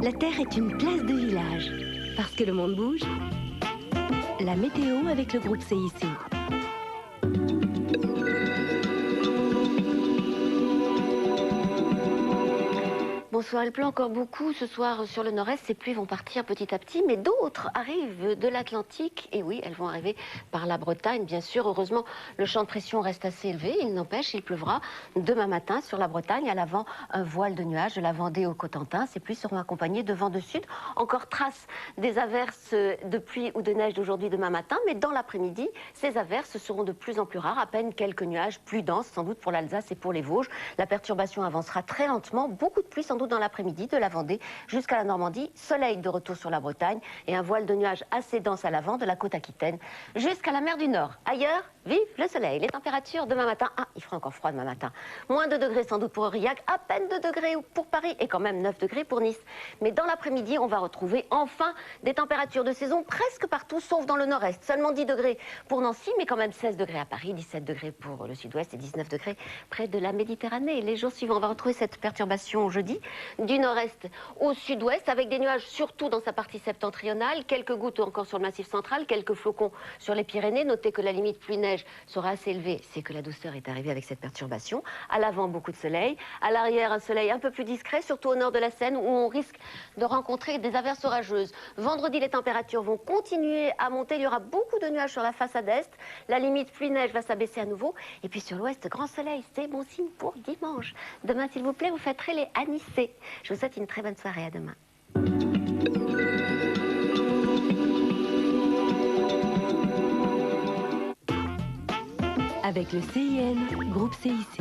La Terre est une place de village. Parce que le monde bouge. La météo avec le groupe CIC. Bonsoir, il pleut encore beaucoup ce soir sur le nord-est. Ces pluies vont partir petit à petit, mais d'autres arrivent de l'Atlantique. Et oui, elles vont arriver par la Bretagne, bien sûr. Heureusement, le champ de pression reste assez élevé. Il n'empêche, il pleuvra demain matin sur la Bretagne. À l'avant, un voile de nuages de la Vendée au Cotentin. Ces pluies seront accompagnées de vents de sud. Encore trace des averses de pluie ou de neige d'aujourd'hui, demain matin. Mais dans l'après-midi, ces averses seront de plus en plus rares. À peine quelques nuages plus denses, sans doute pour l'Alsace et pour les Vosges. La perturbation avancera très lentement. Beaucoup de pluie, sans doute dans l'après-midi, de la Vendée jusqu'à la Normandie. Soleil de retour sur la Bretagne et un voile de nuages assez dense à l'avant de la côte aquitaine jusqu'à la mer du Nord. Ailleurs, vive le soleil. Les températures demain matin, il fera encore froid demain matin. Moins 2 degrés sans doute pour Aurillac, à peine 2 degrés pour Paris et quand même 9 degrés pour Nice. Mais dans l'après-midi, on va retrouver enfin des températures de saison presque partout, sauf dans le nord-est. Seulement 10 degrés pour Nancy, mais quand même 16 degrés à Paris, 17 degrés pour le sud-ouest et 19 degrés près de la Méditerranée. Les jours suivants, on va retrouver cette perturbation jeudi, du nord-est au sud-ouest, avec des nuages surtout dans sa partie septentrionale, quelques gouttes encore sur le massif central, quelques flocons sur les Pyrénées. Notez que la limite pluie-neige sera assez élevée, c'est que la douceur est arrivée avec cette perturbation. À l'avant, beaucoup de soleil. À l'arrière, un soleil un peu plus discret, surtout au nord de la Seine, où on risque de rencontrer des averses orageuses. Vendredi, les températures vont continuer à monter. Il y aura beaucoup de nuages sur la façade est. La limite pluie-neige va s'abaisser à nouveau. Et puis sur l'ouest, grand soleil. C'est bon signe pour dimanche. Demain, s'il vous plaît, vous fêterez les Anissés. Je vous souhaite une très bonne soirée. À demain. Avec le CIN, groupe CIC.